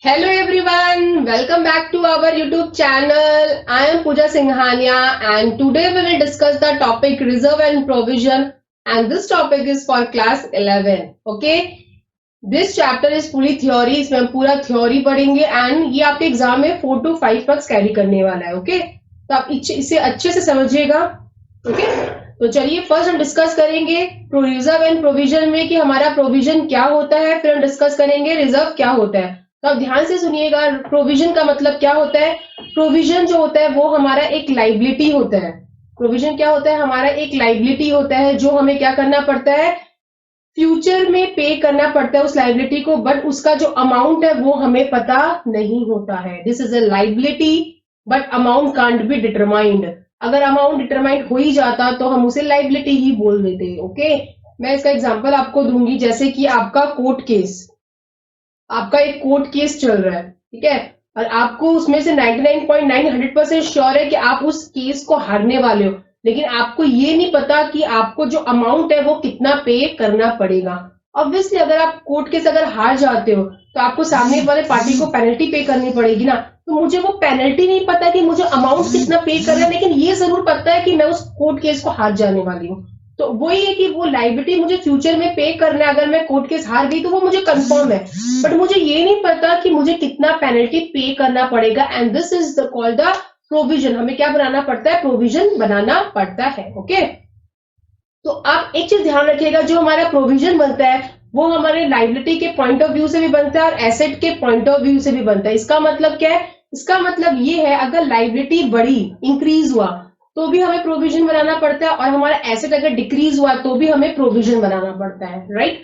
Hello everyone, welcome back to our YouTube channel. I am Pooja Singhania and today we will discuss the topic reserve and provision and this topic is for class 11. Okay, this chapter is fully theory. इसमें हम पूरा theory पढ़ेंगे and ये आपके exam में 4 to 5 marks carry करने वाला है. ओके, तो आप इसे अच्छे से समझिएगा. ओके, तो चलिए फर्स्ट हम डिस्कस करेंगे रिजर्व एंड प्रोविजन में कि हमारा प्रोविजन क्या होता है, फिर हम डिस्कस करेंगे रिजर्व क्या होता है. तो आप ध्यान से सुनिएगा. प्रोविजन का मतलब क्या होता है? प्रोविजन जो होता है वो हमारा एक लाइबिलिटी होता है. प्रोविजन क्या होता है? हमारा एक लाइबिलिटी होता है जो हमें क्या करना पड़ता है, फ्यूचर में पे करना पड़ता है उस लाइबिलिटी को, बट उसका जो अमाउंट है वो हमें पता नहीं होता है. This is a liability but amount can't be determined. अगर अमाउंट डिटरमाइंड हो ही जाता तो हम उसे लाइबिलिटी ही बोल देते. ओके, मैं इसका एग्जांपल आपको दूंगी. जैसे कि आपका कोर्ट केस, आपका एक कोर्ट केस चल रहा है, ठीक है, और आपको उसमें से 99.9 श्योर है कि आप उस केस को हारने वाले हो, लेकिन आपको ये नहीं पता कि आपको जो अमाउंट है वो कितना पे करना पड़ेगा. ऑब्वियसली अगर आप कोर्ट केस अगर हार जाते हो तो आपको सामने वाले पार्टी को पेनल्टी पे करनी पड़ेगी ना. तो मुझे वो पेनल्टी नहीं पता कि मुझे अमाउंट कितना पे करना है, लेकिन ये जरूर पता है कि मैं उस कोर्ट केस को हार जाने वाली हूँ. तो वही है कि वो लाइबिलिटी मुझे फ्यूचर में पे करना है. अगर मैं कोर्ट केस हार गई तो वो मुझे कंफर्म है, बट मुझे ये नहीं पता कि मुझे कितना पेनल्टी पे करना पड़ेगा. And this is the called the provision. हमें क्या बनाना पड़ता है? प्रोविजन बनाना पड़ता है. ओके, तो आप एक चीज ध्यान रखिएगा, जो हमारा प्रोविजन बनता है वो हमारे लाइबिलिटी के पॉइंट ऑफ व्यू से भी बनता है और एसेट के पॉइंट ऑफ व्यू से भी बनता है. इसका मतलब क्या है? इसका मतलब ये है, अगर लाइबिलिटी बढ़ी, इंक्रीज हुआ, तो भी हमें प्रोविजन बनाना पड़ता है, और हमारा एसेट अगर डिक्रीज हुआ तो भी हमें प्रोविजन बनाना पड़ता है. राइट?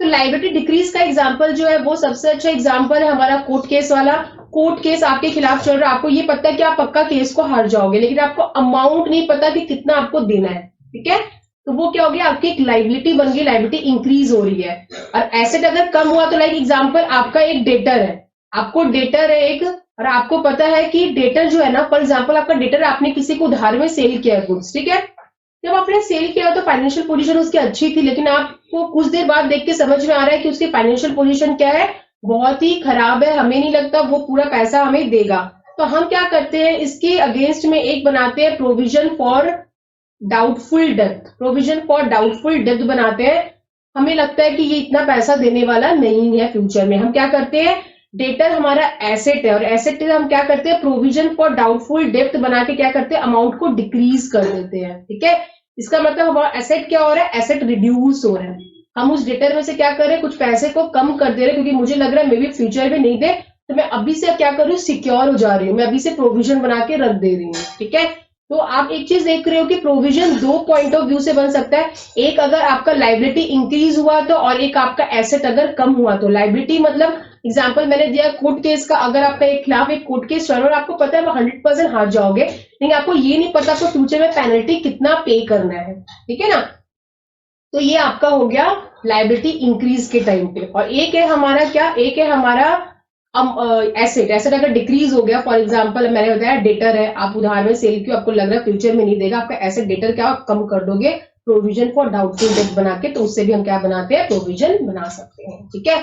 तो लाइबिलिटी डिक्रीज का एग्जांपल जो है वो सबसे अच्छा एग्जांपल है हमारा कोर्ट केस वाला. कोर्ट केस आपके खिलाफ चल रहा है, आपको ये पता है कि आप पक्का केस को हार जाओगे, लेकिन आपको अमाउंट नहीं पता कि कितना आपको देना है. ठीक है, तो वो क्या हो गया? आपकी एक लाइबिलिटी बन गई, लाइबिलिटी इंक्रीज हो रही है. और एसेट अगर कम हुआ तो लाइक एग्जाम्पल, आपका एक डेटर है, आपको डेटर है एक, और आपको पता है कि डेटर जो है ना, फॉर एग्जाम्पल आपका डेटर, आपने किसी को उधार में सेल किया है गुड्स. ठीक है, जब आपने सेल किया तो फाइनेंशियल पोजीशन उसकी अच्छी थी, लेकिन आपको कुछ देर बाद देख के समझ में आ रहा है कि उसकी फाइनेंशियल पोजीशन क्या है, बहुत ही खराब है, हमें नहीं लगता वो पूरा पैसा हमें देगा. तो हम क्या करते हैं, इसके अगेंस्ट में एक बनाते हैं प्रोविजन फॉर डाउटफुल डेब्ट. प्रोविजन फॉर डाउटफुल डेब्ट बनाते हैं. हमें लगता है कि ये इतना पैसा देने वाला नहीं है फ्यूचर में. हम क्या करते हैं, डेटर हमारा एसेट है, और एसेट हम क्या करते हैं, प्रोविजन फॉर डाउटफुल डेब्ट बना के क्या करते हैं, अमाउंट को डिक्रीज कर देते हैं. ठीक है, इसका मतलब हमारा एसेट क्या हो रहा है, एसेट रिड्यूस हो रहा है. हम उस डेटर में से क्या कर रहे हैं, कुछ पैसे को कम कर दे रहे हैं, क्योंकि मुझे लग रहा है मे बी फ्यूचर में नहीं दे, तो मैं अभी से क्या कर रही हूँ, सिक्योर हो जा रही हूँ, मैं अभी से प्रोविजन बना के रख दे रही हूँ. ठीक है, तो आप एक चीज देख रहे हो कि प्रोविजन दो पॉइंट ऑफ व्यू से बन सकता है. एक अगर आपका लाइबिलिटी इंक्रीज हुआ तो, और एक आपका एसेट अगर कम हुआ तो. लाइबिलिटी मतलब एग्जाम्पल मैंने दिया कोर्ट केस का. अगर आपका एक खिलाफ एक कोर्ट केस चल रहा है और आपको पता है वो 100% हार जाओगे, लेकिन आपको ये नहीं पता आपको फ्यूचर में पेनल्टी कितना पे करना है. ठीक है ना, तो ये आपका हो गया लाइबिलिटी इंक्रीज के टाइम पे. और एक है हमारा क्या, एक है हमारा एसेट. एसेट अगर डिक्रीज हो गया, फॉर एग्जांपल मैंने बताया डेटर है, आप उधार में सेल किया, आपको लग रहा है फ्यूचर में नहीं देगा, आपका एसेट डेटर क्या कम कर दोगे, प्रोविजन फॉर डाउटफुल डेट बना के. तो उससे भी हम क्या बनाते हैं, प्रोविजन बना सकते हैं. ठीक है,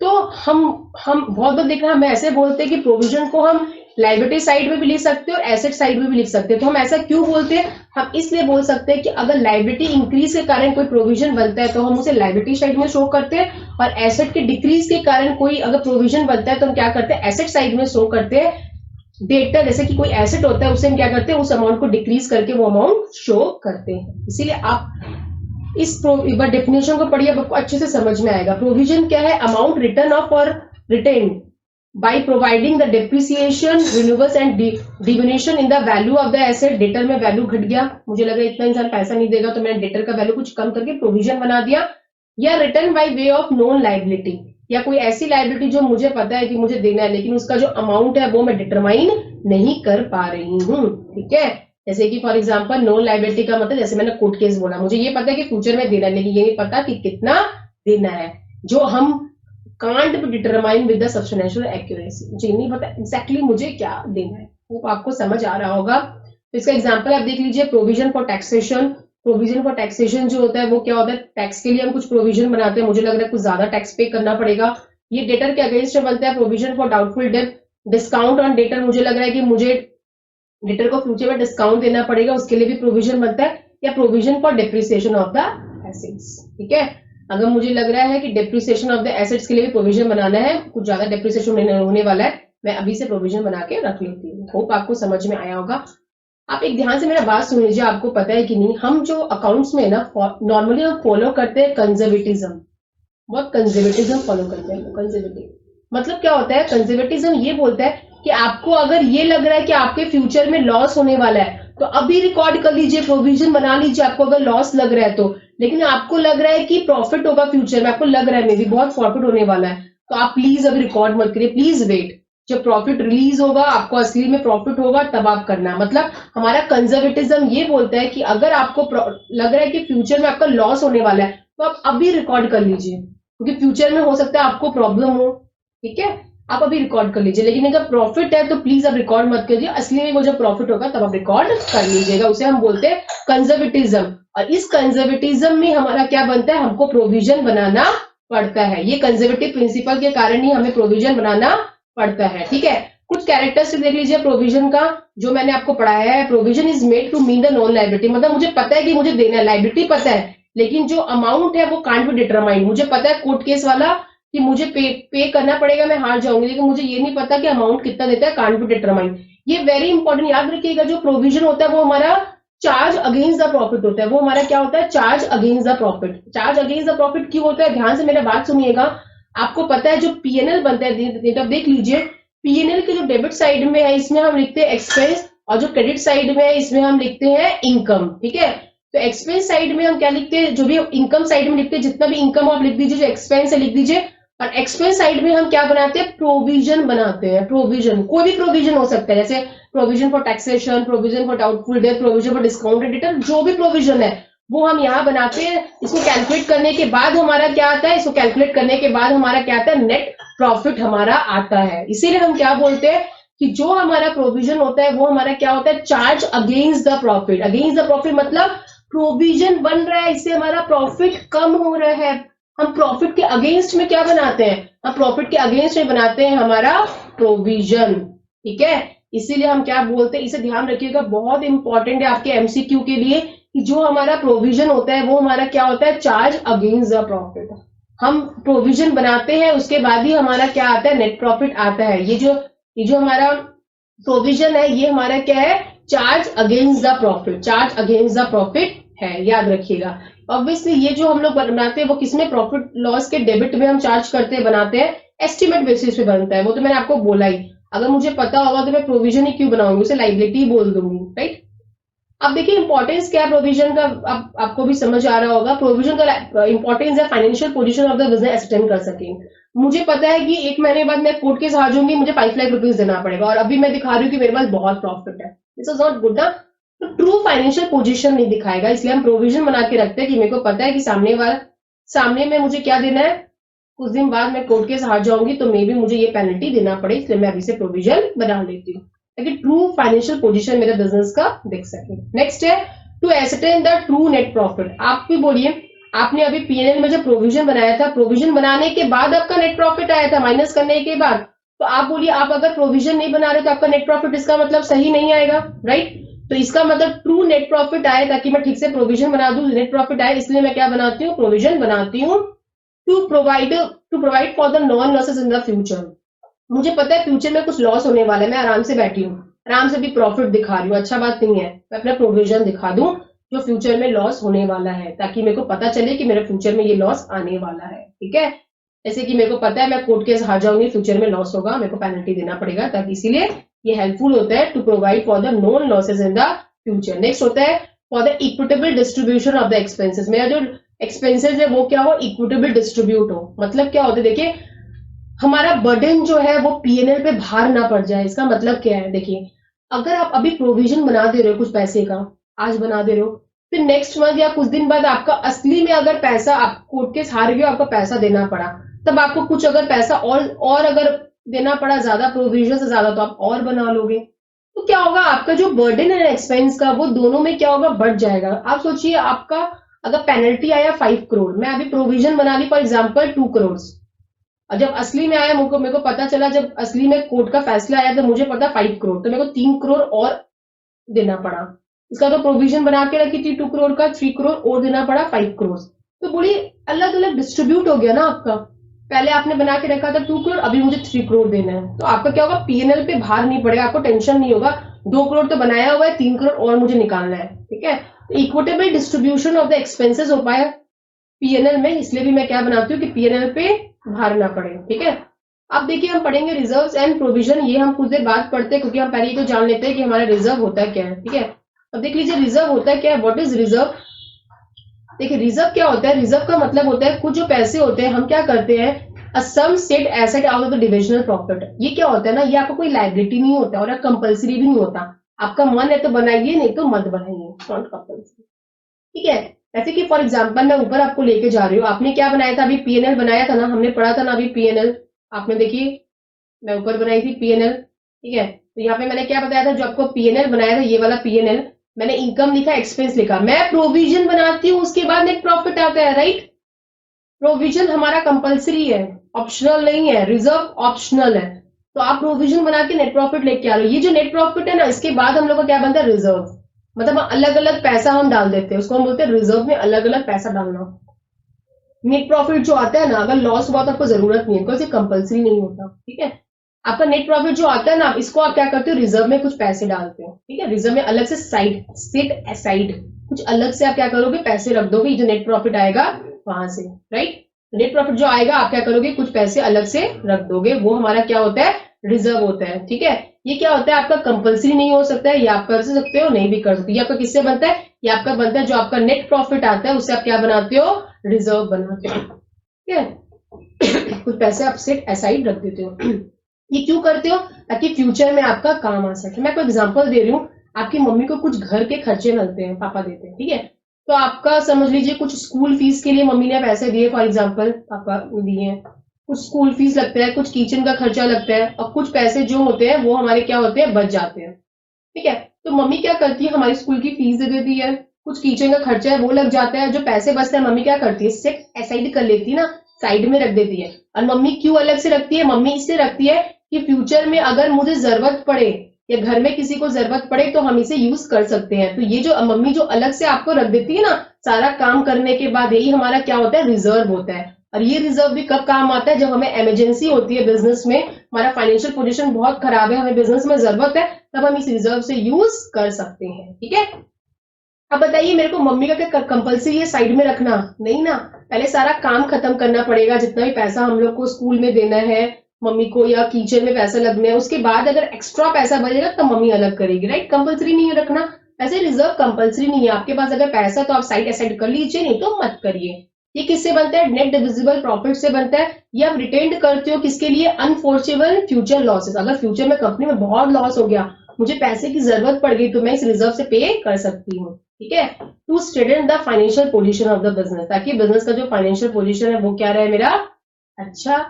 तो हम बहुत बार देख रहे हैं, हम ऐसे बोलते हैं कि प्रोविजन को हम लाइबिलिटी साइड में भी लिख सकते हैं और एसेट साइड में भी लिख सकते हैं. तो हम ऐसा क्यों बोलते हैं? हम इसलिए बोल सकते हैं कि अगर लाइबिलिटी इंक्रीज के कारण कोई प्रोविजन बनता है तो हम उसे लाइबिलिटी साइड में शो करते हैं, और एसेट के डिक्रीज के कारण कोई अगर प्रोविजन बनता है तो हम क्या करते हैं, एसेट साइड में शो करते हैं. डेटर जैसे कि कोई एसेट होता है, उससे हम क्या करते हैं, उस अमाउंट को डिक्रीज करके वो अमाउंट शो करते हैं. इसीलिए आप इस एक बार डेफिनेशन को पढ़िए, आपको अच्छे से समझ में आएगा. प्रोविजन क्या है, अमाउंट रिटर्न ऑफ और retain by providing the depreciation, removals and diminution in the value of the asset. Debtor में वैल्यू घट गया, मुझे लग रहा है इतना इंसान पैसा नहीं देगा, तो मैंने डेटर का वैल्यू कुछ कम करके प्रोविजन बना दिया. या return by way of known liability, या कोई ऐसी लाइबिलिटी जो मुझे पता है कि मुझे देना है, लेकिन उसका जो अमाउंट है वो मैं डिटरमाइन नहीं कर पा रही हूँ. ठीक है, जैसे कि फॉर एग्जाम्पल नॉन लाइबिलिटी का मतलब, जैसे मैंने कोर्ट केस बोला, मुझे ये पता है कि फ्यूचर में देना है, लेकिन ये नहीं पता कि कितना देना है, जो हम can't be determine with the substantial accuracy. मुझे नहीं पता एग्जैक्टली मुझे क्या देना है. वो आपको समझ आ रहा होगा. तो इसका एग्जांपल आप देख लीजिए, provision for taxation. Provision for taxation जो होता है वो क्या होता है, टैक्स के लिए हम कुछ प्रोविजन बनाते हैं, मुझे लग रहा है कुछ ज्यादा टैक्स पे करना पड़ेगा, ये डेटर के अगेंस्ट में बनता है provision for doubtful debt, discount on debtor, मुझे लग रहा है कि मुझे डेटर को फ्यूचर में डिस्काउंट देना पड़ेगा, उसके लिए भी प्रोविजन बनता है, या provision for depreciation of the assets. ठीक है, अगर मुझे लग रहा है कि डेप्रिसिएशन ऑफ द एसेट्स के लिए भी प्रोविजन बनाना है, कुछ ज्यादा डेप्रिसिएशन होने वाला है, मैं अभी से प्रोविजन बना के रख लेती हूँ। होप आपको समझ में आया होगा। आप एक ध्यान से मेरा बात सुन लीजिए, आपको पता है कि नहीं, हम जो अकाउंट्स में ना नॉर्मली हम फॉलो करते हैं कंजर्वेटिज्म, बहुत कंजर्वेटिज्म फॉलो करते हैं। कंजर्वेटिव मतलब क्या होता है? कंजर्वेटिज्म ये बोलता है कि आपको अगर ये लग रहा है कि आपके फ्यूचर में लॉस होने वाला है तो अभी रिकॉर्ड कर लीजिए, प्रोविजन बना लीजिए, आपको अगर लॉस लग रहा है तो। लेकिन आपको लग रहा है कि प्रॉफिट होगा फ्यूचर में, आपको लग रहा है मे बी बहुत प्रॉफिट होने वाला है, तो आप प्लीज अभी रिकॉर्ड मत करिए, प्लीज वेट। जब प्रॉफिट रिलीज होगा, आपको असली में प्रॉफिट होगा, तब आप करना। मतलब हमारा कंजर्वेटिज्म ये बोलता है कि अगर आपको लग रहा है कि फ्यूचर में आपका लॉस होने वाला है तो आप अभी रिकॉर्ड कर लीजिए, क्योंकि फ्यूचर में हो सकता है आपको प्रॉब्लम हो। ठीक है, आप अभी रिकॉर्ड कर लीजिए, लेकिन अगर प्रॉफिट है तो प्लीज आप रिकॉर्ड मत कीजिए, असली में वो जब प्रॉफिट होगा तब आप रिकॉर्ड कर लीजिएगा। उसे हम बोलते हैं कंजर्वेटिज्म। और इस कंजर्वेटिज्म में हमारा क्या बनता है? हमको प्रोविजन बनाना पड़ता है। ये कंजर्वेटिव प्रिंसिपल के कारण ही हमें प्रोविजन बनाना पड़ता है। ठीक है, कुछ कैरेक्टर्स देख लीजिए प्रोविजन का, जो मैंने आपको पढ़ाया है। Provision is made to mean the non liability, मतलब मुझे पता है कि मुझे देना है, लायबिलिटी पता है, लेकिन जो अमाउंट है वो कांट बी डिटरमाइंड। मुझे पता है कोर्ट केस वाला कि मुझे पे करना पड़ेगा, मैं हार जाऊंगी, लेकिन मुझे ये नहीं पता कि अमाउंट कितना देता है, कांट बी डिटरमाइंड। ये वेरी इंपॉर्टेंट, याद रखिएगा। जो प्रोविजन होता है वो हमारा चार्ज अगेंस्ट द प्रॉफिट होता है, वो हमारा क्या होता है? Charge against the profit. Charge against the profit क्यों होता है? ध्यान से मेरा बात सुनिएगा। आपको पता है जो पीएनएल बनता है, देख लीजिए, पीएनएल के जो डेबिट साइड में है इसमें हम लिखते हैं एक्सपेंस, और जो क्रेडिट साइड में है इसमें हम लिखते हैं इनकम। ठीक है, तो एक्सपेंस साइड में हम क्या लिखते हैं? जो भी इनकम साइड में लिखते हैं, जितना भी इनकम आप लिख दीजिए, जो एक्सपेंस है लिख दीजिए। और एक्सपेंस साइड में हम क्या बनाते हैं? प्रोविजन बनाते हैं। प्रोविजन, कोई भी प्रोविजन हो सकता है, जैसे provision for taxation, provision for doubtful debt, provision for discounted debtor, जो भी प्रोविजन है वो हम यहाँ बनाते हैं। इसको कैलकुलेट करने के बाद हमारा क्या आता है? इसको कैलकुलेट करने के बाद हमारा क्या आता है? नेट प्रॉफिट हमारा आता है। इसीलिए हम क्या बोलते हैं कि जो हमारा प्रोविजन होता है वो हमारा क्या होता है? Charge against the profit. Against the profit मतलब प्रोविजन बन रहा है, इससे हमारा प्रॉफिट कम हो रहा है। हम प्रॉफिट के अगेंस्ट में क्या बनाते हैं? हम प्रॉफिट के अगेंस्ट में बनाते हैं हमारा प्रोविजन। ठीक है, इसीलिए हम क्या बोलते हैं, इसे ध्यान रखिएगा, बहुत इंपॉर्टेंट है आपके एमसीक्यू के लिए, कि जो हमारा प्रोविजन होता है वो हमारा क्या होता है? Charge against the profit. हम प्रोविजन बनाते हैं, उसके बाद ही हमारा क्या आता है? नेट प्रॉफिट आता है। ये जो हमारा प्रोविजन है ये हमारा क्या है? Charge against the profit. Charge against the profit है, याद रखिएगा। ऑब्वियसली ये जो हम लोग बनाते हैं वो किसमें? प्रॉफिट लॉस के डेबिट में हम चार्ज करते हैं, बनाते हैं, एस्टिमेट बेसिस पे बनता है। वो तो मैंने आपको बोला ही। अगर मुझे पता होगा तो मैं प्रोविजन ही क्यों बनाऊंगी, उसे लाइबिलिटी बोल दूंगी, राइट। अब देखिए इंपॉर्टेंस क्या है प्रोविजन का, आपको भी समझ आ रहा होगा। प्रोविजन का इंपॉर्टेंस है financial position of the business extend कर सके। मुझे पता है कि 1 महीने बाद मैं कोर्ट केस हार जाऊंगी, मुझे 5 लाख रुपीज देना पड़ेगा, और अभी मैं दिखा रही हूँ कि मेरे पास बहुत प्रॉफिट है। दिस इज नॉट गुड ना। तो ट्रू फाइनेंशियल पोजीशन नहीं दिखाएगा, इसलिए हम प्रोविजन बना के रखते हैं कि मेरे को पता है कि सामने में मुझे क्या देना है, कुछ दिन बाद मैं कोर्ट केस हार जाऊंगी तो मे बी मुझे ये पेनल्टी देना पड़े, इसलिए मैं अभी से प्रोविजन बना लेती हूँ ताकि ट्रू फाइनेंशियल पोजीशन मेरे बिजनेस का दिख सके। नेक्स्ट है to ascertain the true net profit. आप भी बोलिए, आपने अभी पीएनएल में जब प्रोविजन बनाया था, प्रोविजन बनाने के बाद आपका नेट प्रॉफिट आया था माइनस करने के बाद, तो आप बोलिए आप अगर प्रोविजन नहीं बना रहे तो आपका नेट प्रॉफिट इसका मतलब सही नहीं आएगा, राइट। तो इसका मतलब ट्रू नेट प्रॉफिट आए, ताकि मैं ठीक से प्रोविजन बना दूं, नेट प्रॉफिट आए, इसलिए मैं क्या बनाती हूँ? प्रोविजन बनाती हूँ to provide for the non losses in the future. मुझे पता है फ्यूचर में कुछ लॉस होने वाला है, मैं आराम से बैठी हूँ, आराम से भी प्रॉफिट दिखा रही हूँ, अच्छा बात नहीं है, मैं अपना प्रोविजन दिखा दूं जो फ्यूचर में लॉस होने वाला है, ताकि मेरे को पता चले कि मेरे फ्यूचर में ये लॉस आने वाला है। ठीक है, जैसे कि मेरे को पता है मैं कोर्ट केस हार जाऊंगी, फ्यूचर में लॉस होगा, मेरे को पेनल्टी देना पड़ेगा, ताकि इसीलिए ये हेल्पफुल होता है to provide for the non losses in the future. Next होता है for the equitable distribution of the expenses. मेरा जो एक्सपेंसेस है वो क्या हो? इक्विटेबल डिस्ट्रीब्यूट हो। मतलब क्या होता है, देखिए हमारा बर्डन जो है वो पीएनएल पे भार ना पड़ जाए। इसका मतलब क्या है, देखिए अगर आप अभी प्रोविजन बना दे रहे हो कुछ पैसे का, आज बना दे रहे हो, फिर नेक्स्ट मंथ या कुछ दिन बाद आपका असली में अगर पैसा, आप कोर्ट केस हार गए, आपका पैसा देना पड़ा, तब आपको कुछ अगर पैसा और अगर देना पड़ा ज्यादा, प्रोविजन से ज्यादा, तो आप और बना लोगे, तो क्या होगा? आपका जो बर्डन है एक्सपेंस का, वो दोनों में क्या होगा? बढ़ जाएगा। आप सोचिए, आपका अगर पेनल्टी आया 5 करोड़, मैं अभी प्रोविजन बना ली फॉर एग्जाम्पल 2 करोड़, और जब असली में आया मेरे को पता चला, जब असली में कोर्ट का फैसला आया तो मुझे पता 5 करोड़, तो मेरे को 3 करोड़ और देना पड़ा। इसका तो प्रोविजन बना के रखी थी 2 करोड़ का, 3 करोड़ और देना पड़ा 5 करोड़। तो बोली अलग अलग डिस्ट्रीब्यूट हो गया ना आपका। पहले आपने बना के रखा था 2 करोड़, अभी मुझे 3 करोड़ देना है, तो आपका क्या होगा, पीएनएल पे भार नहीं पड़ेगा, आपको टेंशन नहीं होगा। 2 करोड़ तो बनाया हुआ है, 3 करोड़ और मुझे निकालना है, ठीक है। तो equitable distribution of the expenses हो पाया पीएनएल में, इसलिए भी मैं क्या बनाती हूँ कि पीएनएल पे भार ना पड़े, ठीक है। अब देखिए हम पढ़ेंगे रिजर्व्स एंड प्रोविजन, ये हम कुछ देर बाद पढ़ते हैं क्योंकि हम पहले ये तो जान लेते हैं कि हमारा रिजर्व होता है क्या है, ठीक है। अब देख लीजिए रिजर्व होता है क्या है, व्हाट इज रिजर्व। देखिए रिजर्व क्या होता है, रिजर्व का मतलब होता है कुछ जो पैसे होते हैं हम क्या करते हैं, a sum set asset out of the divisional profit. ये क्या होता है ना, ये आपका कोई लायबिलिटी नहीं होता और कंपल्सरी भी नहीं होता, आपका मन है तो बनाइए नहीं तो मत बनाइए, नॉट कंपल्सरी, ठीक है। जैसे कि फॉर एग्जांपल मैं ऊपर आपको लेके जा रही हूँ, आपने क्या बनाया था, अभी पीएनएल बनाया था ना, हमने पढ़ा था ना अभी पीएनएल, आपने देखिए मैं ऊपर बनाई थी पीएनएल, ठीक है। तो यहाँ पे मैंने क्या बताया था, जो आपको पीएनएल बनाया था ये वाला पीएनएल, मैंने इनकम लिखा, एक्सपेंस लिखा, मैं प्रोविजन बनाती हूँ उसके बाद नेट प्रॉफिट आता है, राइट। प्रोविजन हमारा कंपलसरी है, ऑप्शनल नहीं है, रिजर्व ऑप्शनल है। तो आप प्रोविजन बना के नेट प्रॉफिट लेके आ रहे हो, ये जो नेट प्रॉफिट है ना इसके बाद हम लोग का क्या बनता है, रिजर्व। मतलब अलग अलग पैसा हम डाल देते हैं, उसको हम बोलते हैं रिजर्व में अलग अलग पैसा डालना। नेट प्रॉफिट जो आता है ना, अगर लॉस हुआ तो आपको जरूरत नहीं है, बिकॉज ये कंपलसरी नहीं होता, ठीक है। आपका नेट प्रॉफिट जो आता है ना, इसको आप क्या करते हो, रिजर्व में कुछ पैसे डालते हो, ठीक है। रिजर्व में अलग से साइड सेट असाइड कुछ अलग से आप क्या करोगे, पैसे रख दोगे, जो नेट प्रॉफिट आएगा वहां से, राइट। नेट प्रॉफिट जो आएगा आप क्या करोगे, कुछ पैसे अलग से रख दोगे, वो हमारा क्या होता है, रिजर्व होता है, ठीक है। ये क्या होता है, आपका कंपलसरी नहीं हो सकता है, ये आप कर सकते हो, नहीं भी कर सकते। ये आपका किससे बनता है, ये आपका बनता है जो आपका नेट प्रॉफिट आता है उससे आप क्या बनाते हो, रिजर्व बनाते हो, ठीक है। कुछ पैसे आप सेट असाइड रख देते हो। ये क्यों करते हो, ताकि फ्यूचर में आपका काम आ सके। मैं कोई एग्जांपल दे रही हूँ, आपकी मम्मी को कुछ घर के खर्चे मिलते हैं, पापा देते हैं, ठीक है। तो आपका समझ लीजिए कुछ स्कूल फीस के लिए मम्मी ने पैसे दिए, फॉर एग्जांपल पापा दिए हैं, कुछ स्कूल फीस लगता है, कुछ किचन का खर्चा लगता है, और कुछ पैसे जो होते हैं वो हमारे क्या होते हैं, बच जाते हैं, ठीक है। तो मम्मी क्या करती है, हमारी स्कूल की फीस दे देती है, कुछ किचन का खर्चा है वो लग जाता है, जो पैसे बचते हैं मम्मी क्या करती है, सेट असाइड कर लेती है ना, साइड में रख देती है। और मम्मी क्यों अलग से रखती है, मम्मी इसलिए रखती है कि फ्यूचर में अगर मुझे जरूरत पड़े या घर में किसी को जरूरत पड़े तो हम इसे यूज कर सकते हैं। तो ये जो मम्मी जो अलग से आपको रख देती है ना, सारा काम करने के बाद, यही हमारा क्या होता है, रिजर्व होता है। और ये रिजर्व भी कब काम आता है, जब हमें इमरजेंसी होती है बिजनेस में, हमारा फाइनेंशियल पोजीशन बहुत खराब है, हमें बिजनेस में जरूरत है, तब हम इस रिजर्व से यूज कर सकते हैं, ठीक है। अब बताइए मेरे को मम्मी का क्या कंपल्सरी है साइड में रखना, नहीं ना। पहले सारा काम खत्म करना पड़ेगा, जितना भी पैसा हम लोग को स्कूल में देना है मम्मी को या किचन में पैसा लगना है, उसके बाद अगर एक्स्ट्रा पैसा बचेगा तब मम्मी अलग करेगी, राइट। कंपल्सरी नहीं है रखना, ऐसे रिजर्व कंपल्सरी नहीं है। आपके पास अगर पैसा तो आप साइड असाइड कर लीजिए, नहीं तो मत करिए। ये किससे बनता है, नेट डिविजिबल प्रॉफिट से बनता है। ये आप रिटेंड करते हो किसके लिए, अनफोर्सेबल फ्यूचर लॉसेस। अगर फ्यूचर में कंपनी में बहुत लॉस हो गया, मुझे पैसे की जरूरत पड़ गई, तो मैं इस रिजर्व से पे कर सकती हूँ, ठीक है। To strengthen the financial position of the business, ताकि बिजनेस का जो फाइनेंशियल पोजीशन है वो क्या रहे मेरा, अच्छा,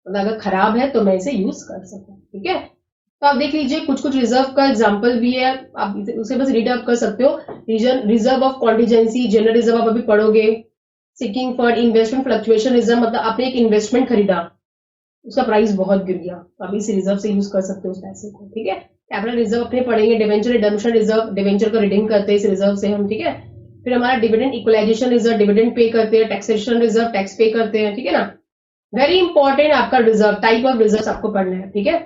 अगर खराब है तो मैं इसे यूज कर सकूं, ठीक है। तो आप देख लीजिए कुछ कुछ रिजर्व का एग्जांपल भी है, आप उसे बस रीड अप कर सकते हो। Reserve of contingency, general reserve आप अभी पढ़ोगे। Seeking for investment fluctuation reserve, मतलब आपने एक इन्वेस्टमेंट खरीदा, उसका प्राइस बहुत गिर गया, तो आप इस रिजर्व से यूज कर सकते हो उस पैसे को, ठीक है। कैपिटल रिजर्व अपने पढ़ेंगे, डिवेंचर रिडम्पशन रिजर्व, डिवेंचर को रिडीम करते हैं इस रिजर्व से हम, ठीक है। फिर हमारा dividend equalisation reserve, dividend pay करते हैं। टैक्सेशन रिजर्व, टैक्स पे करते हैं, ठीक है ना। वेरी इंपॉर्टेंट आपका रिजर्व, टाइप ऑफ रिजर्व आपको पढ़ना है, ठीक है।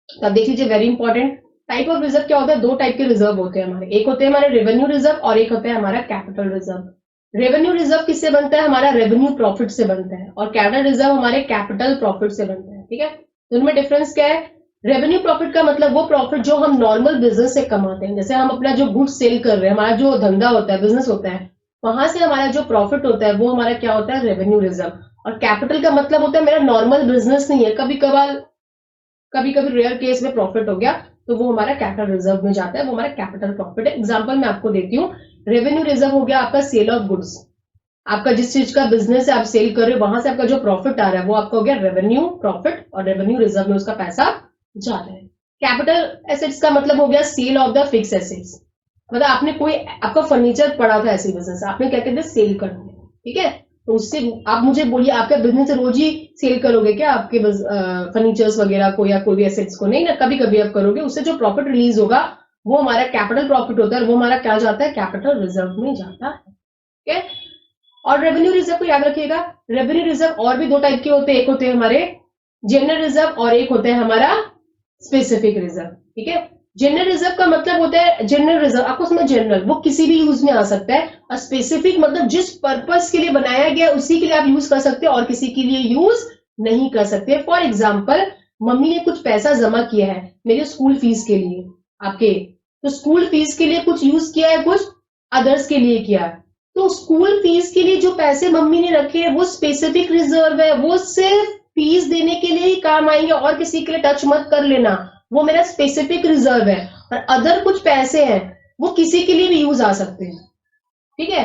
तो आप देख लीजिए very important type of reserve क्या होता है, दो टाइप के रिजर्व होते हैं हमारे, एक होते हैं हमारे रेवेन्यू रिजर्व और एक होता है हमारा कैपिटल रिजर्व। रेवेन्यू रिजर्व किससे बनता है, हमारा रेवेन्यू प्रॉफिट से बनता है, और कैपिटल रिजर्व हमारे कैपिटल प्रॉफिट से बनता है, ठीक है। दोनों में डिफरेंस क्या है, रेवेन्यू प्रॉफिट का मतलब वो प्रॉफिट जो हम नॉर्मल बिजनेस से कमाते हैं, जैसे हम अपना जो गुड्स सेल कर रहे हैं, हमारा जो धंधा होता है, बिजनेस होता है, वहां से हमारा जो प्रॉफिट होता है वो हमारा क्या होता है, रेवेन्यू रिजर्व। और कैपिटल का मतलब होता है मेरा नॉर्मल बिजनेस नहीं है, कभी कभी रेयर केस में प्रॉफिट हो गया तो वो हमारा कैपिटल रिजर्व में जाता है, वो हमारा कैपिटल प्रॉफिट है। एग्जांपल मैं आपको देती हूँ, रेवेन्यू रिजर्व हो गया आपका सेल ऑफ गुड्स, आपका जिस चीज का बिजनेस है आप सेल कर रहे हो, वहां से आपका जो प्रॉफिट आ रहा है वो आपका हो गया रेवेन्यू प्रॉफिट, और रेवेन्यू रिजर्व में उसका पैसा जा रहा है। कैपिटल एसेट्स का मतलब हो गया sale of the fix assets, मतलब आपने कोई आपका फर्नीचर पड़ा था ऐसी बिजनेस, आपने क्या कहते हैं सेल कर दिया, ठीक है। तो उससे आप मुझे बोलिए, आपका बिजनेस रोज ही सेल करोगे क्या आपके फर्नीचर्स वगैरह को या कोई भी एसेट्स को? नहीं ना, कभी कभी आप करोगे। उससे जो प्रॉफिट रिलीज होगा वो हमारा कैपिटल प्रॉफिट होता है, और वो हमारा क्या जाता है? कैपिटल रिजर्व में जाता है। ठीक है। और रेवेन्यू रिजर्व को याद रखिएगा, रेवेन्यू रिजर्व और भी दो टाइप के होते हैं, एक होते हैं हमारे जनरल रिजर्व और एक होता है हमारा स्पेसिफिक रिजर्व। ठीक है। जनरल रिजर्व का मतलब होता है, जनरल रिजर्व आपको समझ, जनरल वो किसी भी यूज में आ सकता है, और स्पेसिफिक मतलब जिस पर्पस के लिए बनाया गया उसी के लिए आप यूज कर सकते हो और किसी के लिए यूज नहीं कर सकते। फॉर एग्जाम्पल, मम्मी ने कुछ पैसा जमा किया है मेरे स्कूल फीस के लिए आपके, तो स्कूल फीस के लिए कुछ यूज किया है, कुछ अदर्स के लिए किया है। तो स्कूल फीस के लिए जो पैसे मम्मी ने रखे हैं वो स्पेसिफिक रिजर्व है, वो सिर्फ फीस देने के लिए ही काम आएंगे और किसी के लिए टच मत कर लेना, वो मेरा स्पेसिफिक रिजर्व है। और अदर कुछ पैसे हैं वो किसी के लिए भी यूज आ सकते हैं। ठीक है।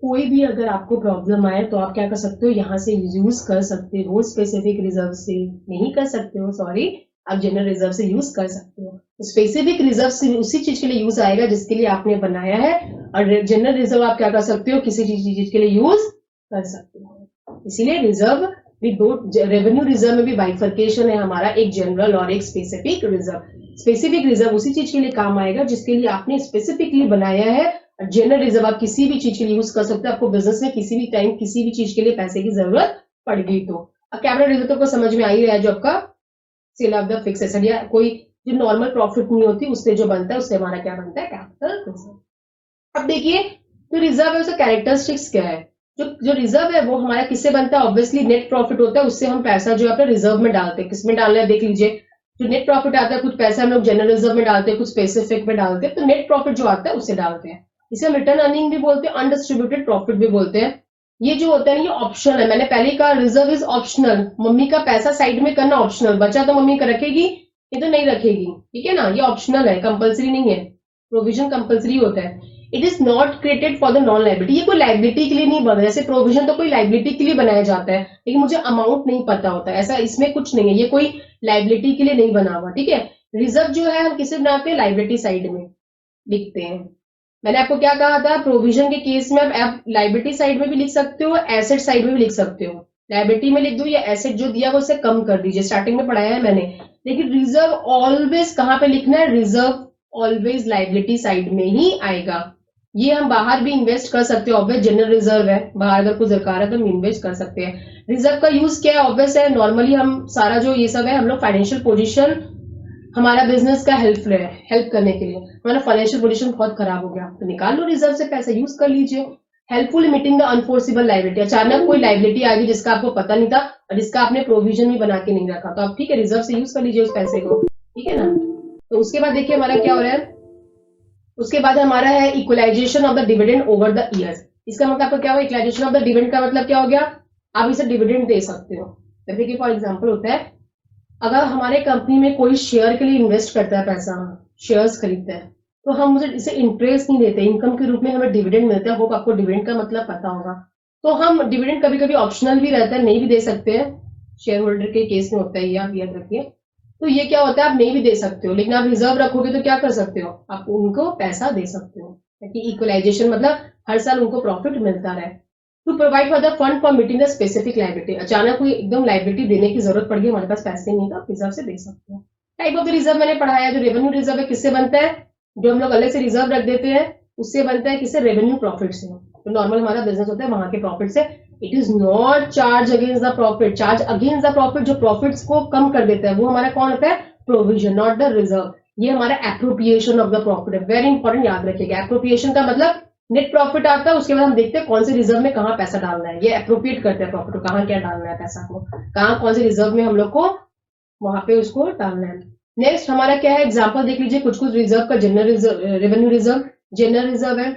कोई भी अगर आपको प्रॉब्लम आए तो आप क्या कर सकते हो, यहां से यूज कर सकते हो, स्पेसिफिक रिजर्व से नहीं कर सकते हो, सॉरी, आप जनरल रिजर्व से यूज कर सकते हो। स्पेसिफिक रिजर्व से उसी चीज के लिए यूज आएगा जिसके लिए आपने बनाया है, और जनरल रिजर्व आप क्या कर सकते हो, किसी चीज के लिए यूज कर सकते हो। इसीलिए रिजर्व भी दो, रेवेन्यू रिजर्व में भी बाइफर्केशन है हमारा, एक जनरल और एक स्पेसिफिक रिजर्व। स्पेसिफिक रिजर्व उसी चीज के लिए काम आएगा जिसके लिए आपने स्पेसिफिकली बनाया है, और जनरल रिजर्व आप किसी भी चीज के लिए यूज कर सकते हो, आपको बिजनेस में किसी भी टाइम किसी भी चीज के लिए पैसे की जरूरत पड़ गई तो। अब कैपिटल रिजर्व तो को समझ में आ ही रहा है, जो आपका sale of the fix asset या कोई जो नॉर्मल प्रॉफिट नहीं होती उससे जो बनता है, उससे हमारा क्या बनता है, कैपिटल रिजर्व। अब देखिए, जो रिजर्व है उसका कैरेक्टरिस्टिक्स क्या है। जो रिजर्व है वो हमारा किससे बनता है, ऑब्वियसली नेट प्रॉफिट होता है, उससे हम पैसा जो है अपने रिजर्व में डालते हैं। किसमें डालना है देख लीजिए, जो नेट प्रॉफिट आता है कुछ पैसा हम लोग जनरल रिजर्व में डालते हैं, कुछ स्पेसिफिक में डालते हैं, तो नेट प्रॉफिट जो आता है उससे डालते हैं। इसे हम रिटर्न अर्निंग भी बोलते हैं, अनडिस्ट्रीब्यूटेड प्रॉफिट भी बोलते हैं। ये जो होता है ये ऑप्शनल है, मैंने पहले कहा रिजर्व इज ऑप्शनल, मम्मी का पैसा साइड में करना ऑप्शनल, बचा तो मम्मी का रखेगी, ये तो नहीं रखेगी। ठीक है ना, ये ऑप्शनल है, कंपलसरी नहीं है। प्रोविजन कंपलसरी होता है। It is not created for the non liability, ये कोई लाइबिलिटी के लिए नहीं बना, जैसे प्रोविजन तो कोई लाइबिलिटी के लिए बनाया जाता है, लेकिन मुझे अमाउंट नहीं पता होता, ऐसा इसमें कुछ नहीं है, ये कोई लाइबिलिटी के लिए नहीं बना हुआ। ठीक है। रिजर्व जो है हम किसे बनाते हैं, लाइबिलिटी साइड में लिखते हैं। मैंने आपको क्या कहा था, प्रोविजन के केस में आप लाइबिलिटी साइड में भी लिख सकते हो, एसेट साइड में भी लिख सकते हो। लाइबिलिटी में लिख दो या एसेट जो दिया वो उससे कम कर दीजिए, स्टार्टिंग में पढ़ाया है मैंने। लेकिन रिजर्व ऑलवेज कहां पे लिखना है, रिजर्व ऑलवेज लाइबिलिटी साइड में ही आएगा। ये हम बाहर भी इन्वेस्ट कर सकते हैं, ऑब्वियस जनरल रिजर्व है, बाहर अगर कुछ दरकार है तो हम इन्वेस्ट कर सकते हैं। रिजर्व का यूज क्या है, ऑब्वियस है, नॉर्मली हम सारा जो ये सब है, हम लोग फाइनेंशियल पोजीशन, हमारा बिजनेस का हेल्प करने के लिए, हमारा फाइनेंशियल पोजीशन बहुत खराब हो गया तो निकाल लो रिजर्व से पैसा, यूज कर लीजिए। हेल्पफुल मीटिंग द अनफोर्सिबल लाइबिलिटी, अचानक कोई लाइबिलिटी आ गई जिसका आपको पता नहीं था और जिसका आपने प्रोविजन भी बना के नहीं रखा, तो आप ठीक है रिजर्व से यूज कर लीजिए उस पैसे को। ठीक है ना। तो उसके बाद देखिए हमारा क्या हो रहा है, उसके बाद हमारा है equalisation of the dividend over the years. इसका मतलब आपको क्या हुआ, इक्वलाइजेशन ऑफ द डिविडेंड का मतलब क्या हो गया, आप इसे डिविडेंड दे सकते हो। जैसे कि फॉर एग्जाम्पल होता है, अगर हमारे कंपनी में कोई शेयर के लिए इन्वेस्ट करता है पैसा, शेयर्स खरीदता है, तो हम मुझे इसे इंटरेस्ट नहीं देते, इनकम के रूप में हमें डिविडेंड मिलता है। होप आपको डिविडेंड का मतलब पता होगा। तो हम डिविडेंड कभी कभी ऑप्शनल भी रहता है, नहीं भी दे सकते हैं, शेयर होल्डर के केस में होता है, ये आप याद रखिए। तो ये क्या होता है, आप नहीं भी दे सकते हो, लेकिन आप रिजर्व रखोगे तो क्या कर सकते हो, आप उनको पैसा दे सकते हो, ताकि इक्वलाइजेशन मतलब हर साल उनको प्रॉफिट मिलता रहे। To provide for the fund for meeting the specific liability, अचानक कोई एकदम लाइबिलिटी देने की जरूरत पड़ गई, हमारे पास पैसे नहीं था, रिजर्व से दे सकते हो। टाइप ऑफ द रिजर्व मैंने पढ़ाया, जो रेवेन्यू रिजर्व है किससे बनता है, जो हम लोग अलग से रिजर्व रख देते हैं उससे बनता है, किससे, रेवेन्यू प्रॉफिट से। तो नॉर्मल हमारा बिजनेस होता है वहां के प्रॉफिट से। It is not charge against the profit, charge against the profit जो प्रॉफिट्स को कम कर देता है वो हमारा कौन होता है, प्रोविजन, नॉट द रिजर्व। ये हमारा एप्रोप्रिएशन ऑफ द प्रॉफिट है, वेरी इंपॉर्टेंट, याद रखिएगा। एप्रोप्रिएशन का मतलब नेट प्रॉफिट आता है, उसके बाद हम देखते हैं कौन से रिजर्व में कहाँ पैसा डालना है, ये अप्रोप्रिएट करते हैं प्रॉफिट को, कहाँ क्या डालना है पैसा को, कहाँ कौन से रिजर्व में हम लोग को वहां पे उसको डालना है। नेक्स्ट हमारा क्या है, एग्जांपल देख लीजिए, कुछ कुछ रिजर्व का, general reserve, revenue reserve, general reserve है,